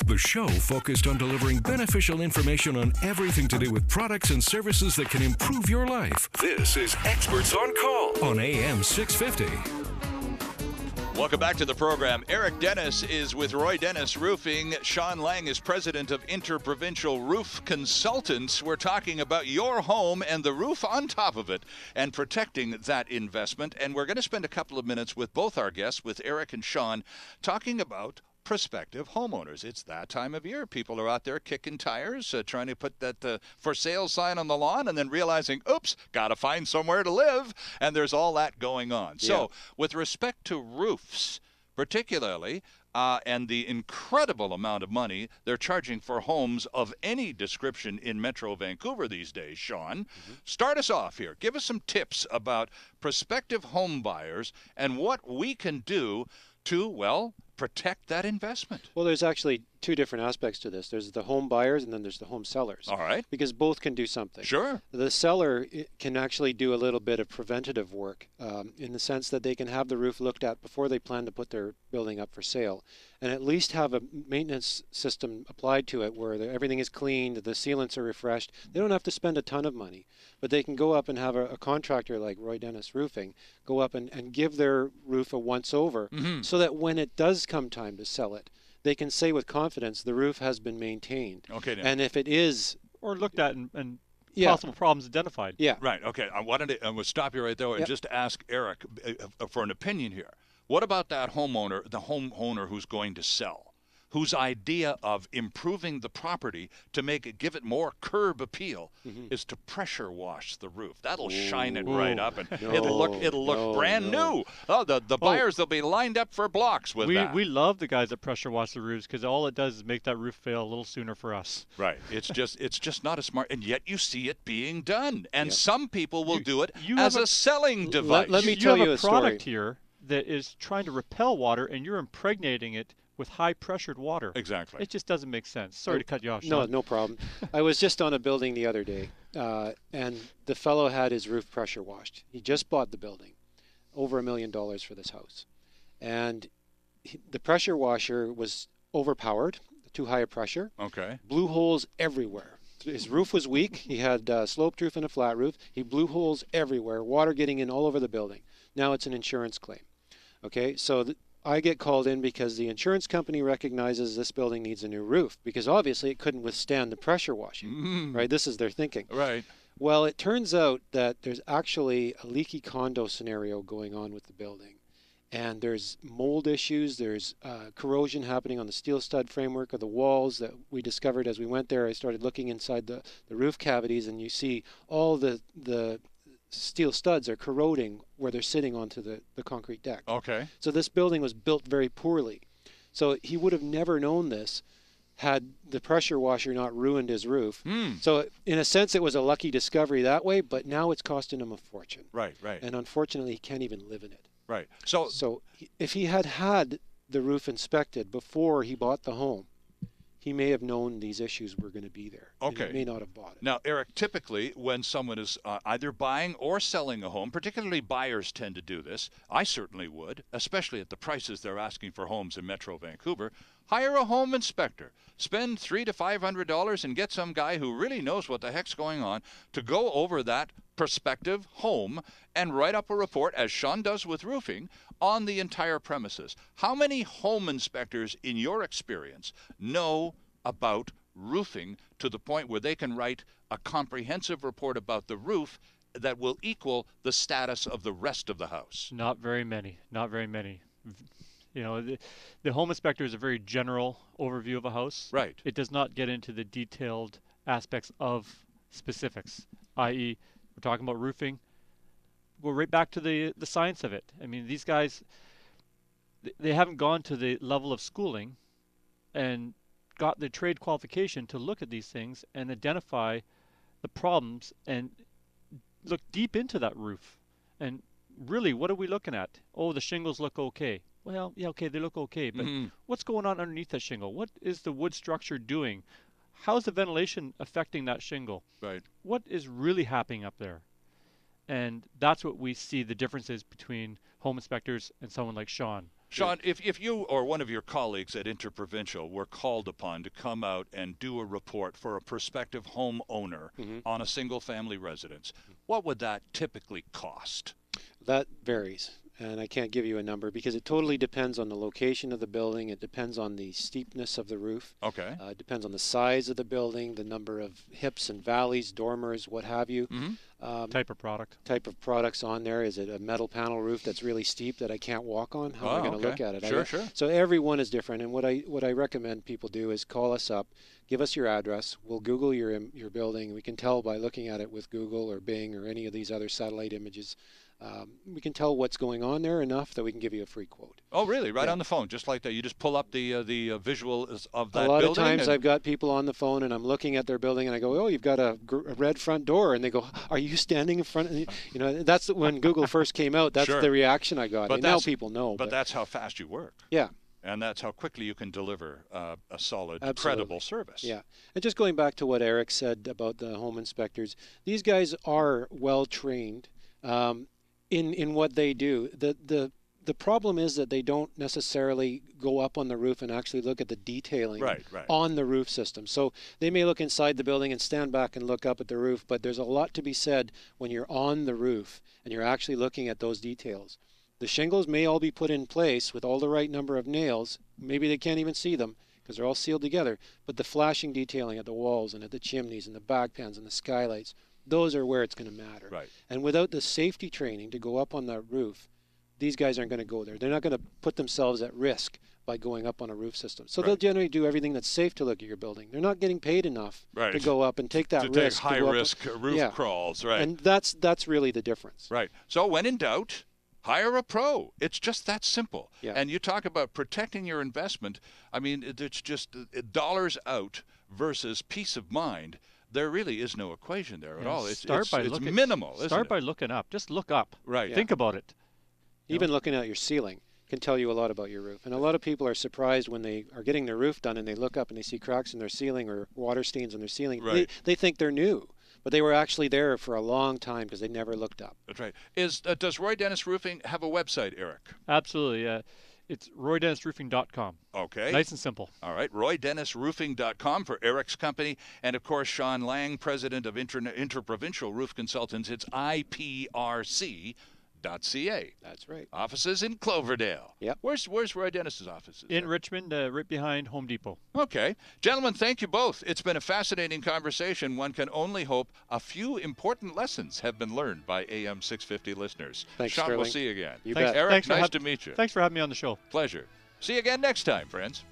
The show focused on delivering beneficial information on everything to do with products and services that can improve your life. This is Experts on Call on AM 650. Welcome back to the program. Eric Dennis is with Roy Dennis Roofing. Sean Lang is president of Interprovincial Roof Consultants. We're talking about your home and the roof on top of it and protecting that investment. And we're going to spend a couple of minutes with both our guests, with Eric and Sean, talking about prospective homeowners. It's that time of year. People are out there kicking tires, trying to put that for sale sign on the lawn, and then realizing, oops, got to find somewhere to live. And there's all that going on. Yeah. So with respect to roofs, particularly, and the incredible amount of money they're charging for homes of any description in Metro Vancouver these days, Sean, start us off here. Give us some tips about prospective home buyers and what we can do to, well, protect that investment. Well, there's actually two different aspects to this. There's the home buyers and then there's the home sellers. All right. Because both can do something. Sure. The seller can actually do a little bit of preventative work in the sense that they can have the roof looked at before they plan to put their building up for sale, and at least have a maintenance system applied to it where everything is cleaned, the sealants are refreshed. They don't have to spend a ton of money, but they can go up and have a contractor like Roy Dennis Roofing go up and give their roof a once over so that when it does come time to sell it, they can say with confidence the roof has been maintained. Okay. Now. And if it is, or looked at and possible problems identified. Yeah. Right. Okay. I will stop you right there and just ask Eric for an opinion here. What about that homeowner, the homeowner who's going to sell, whose idea of improving the property to give it more curb appeal is to pressure wash the roof? That'll shine it right up, and it'll look brand new. Oh, the buyers, they'll be lined up for blocks with that. We love the guys that pressure wash the roofs because all it does is make that roof fail a little sooner for us. Right. It's just not a smart, and yet you see it being done, and some people will do it as a selling device. Let me tell you a product story here that is trying to repel water, and you're impregnating it with high-pressured water. Exactly. It just doesn't make sense. Sorry to cut you off, Sean. No problem. I was just on a building the other day, and the fellow had his roof pressure washed. He just bought the building, over $1 million for this house. And the pressure washer was overpowered, too high a pressure. Okay. Blew holes everywhere. His roof was weak. He had sloped roof and a flat roof. He blew holes everywhere, water getting in all over the building. Now it's an insurance claim. Okay, so I get called in because the insurance company recognizes this building needs a new roof because obviously it couldn't withstand the pressure washing, right? This is their thinking. Right. Well, it turns out that there's actually a leaky condo scenario going on with the building. And there's mold issues, there's corrosion happening on the steel stud framework of the walls that we discovered as we went there. I started looking inside the roof cavities, and you see all the steel studs are corroding where they're sitting onto the concrete deck. Okay. So this building was built very poorly. So he would have never known this had the pressure washer not ruined his roof. So in a sense, it was a lucky discovery that way, but now it's costing him a fortune. Right. And unfortunately, he can't even live in it. Right. So if he had the roof inspected before he bought the home, he may have known these issues were going to be there. Okay. He may not have bought it. Now, Eric, typically when someone is either buying or selling a home, particularly buyers tend to do this, I certainly would, especially at the prices they're asking for homes in Metro Vancouver, hire a home inspector. Spend $300 to $500 and get some guy who really knows what the heck's going on to go over that prospective home and write up a report, as Sean does with roofing, on the entire premises. How many home inspectors, in your experience, know about roofing to the point where they can write a comprehensive report about the roof that will equal the status of the rest of the house? Not very many. Not very many. You know, the home inspector is a very general overview of a house. Right. It does not get into the detailed aspects of specifics, i.e., we're talking about roofing. Go right back to the science of it. I mean, these guys, they haven't gone to the level of schooling and got the trade qualification to look at these things and identify the problems and look deep into that roof. And really, what are we looking at? Oh, the shingles look okay. Well, yeah, okay, they look okay, but what's going on underneath that shingle? What is the wood structure doing? How's the ventilation affecting that shingle? Right. What is really happening up there? And that's what we see the differences between home inspectors and someone like Sean. Sean, if you or one of your colleagues at Interprovincial were called upon to come out and do a report for a prospective homeowner on a single-family residence, what would that typically cost? That varies, and I can't give you a number because it totally depends on the location of the building. It depends on the steepness of the roof. Okay. It depends on the size of the building, the number of hips and valleys, dormers, what have you. Type of product. Type of products on there. Is it a metal panel roof that's really steep that I can't walk on? How am I going to look at it? Sure. So every one is different, and what I recommend people do is call us up, give us your address. We'll Google your building. We can tell by looking at it with Google or Bing or any of these other satellite images. We can tell what's going on there enough that we can give you a free quote. Oh, really? Right on the phone, just like that. You just pull up the visual of that building? A lot of times I've got people on the phone and I'm looking at their building and I go, oh, you've got a red front door. And they go, are you standing in front of you know, that's when Google first came out. That's the reaction I got. And now people know. But that's how fast you work. Yeah. And that's how quickly you can deliver a solid, credible service. Yeah. And just going back to what Eric said about the home inspectors, these guys are well trained in what they do. The problem is that they don't necessarily go up on the roof and actually look at the detailing on the roof system. So they may look inside the building and stand back and look up at the roof, but there's a lot to be said when you're on the roof and you're actually looking at those details. The shingles may all be put in place with all the right number of nails. Maybe they can't even see them because they're all sealed together, but the flashing detailing at the walls and at the chimneys and the back pans and the skylights, those are where it's going to matter. Right. And without the safety training to go up on that roof, these guys aren't going to go there. They're not going to put themselves at risk by going up on a roof system. So they'll generally do everything that's safe to look at your building. They're not getting paid enough to go up and take that risk. To take high-risk roof crawls, right. And that's really the difference. Right. So when in doubt, hire a pro. It's just that simple. Yeah. And you talk about protecting your investment. I mean, it's just dollars out versus peace of mind. There really is no equation there at all. It's minimal, isn't it? Start by looking up. Just look up. Right. Think about it. Even looking at your ceiling can tell you a lot about your roof. And a lot of people are surprised when they are getting their roof done and they look up and they see cracks in their ceiling or water stains on their ceiling. Right. They think they're new, but they were actually there for a long time because they never looked up. That's right. Does Roy Dennis Roofing have a website, Eric? Absolutely. It's roydennisroofing.com. Okay. Nice and simple. All right. roydennisroofing.com for Eric's company. And, of course, Sean Lang, president of Interprovincial Roof Consultants. It's IPRC.ca. That's right. Offices in Cloverdale. Yep. Where's Roy Dennis's offices? In Richmond, right behind Home Depot. Okay. Gentlemen, thank you both. It's been a fascinating conversation. One can only hope a few important lessons have been learned by AM 650 listeners. Thanks, Sean, Sterling. we'll see you again. You bet. Eric, nice to meet you. Thanks for having me on the show. Pleasure. See you again next time, friends.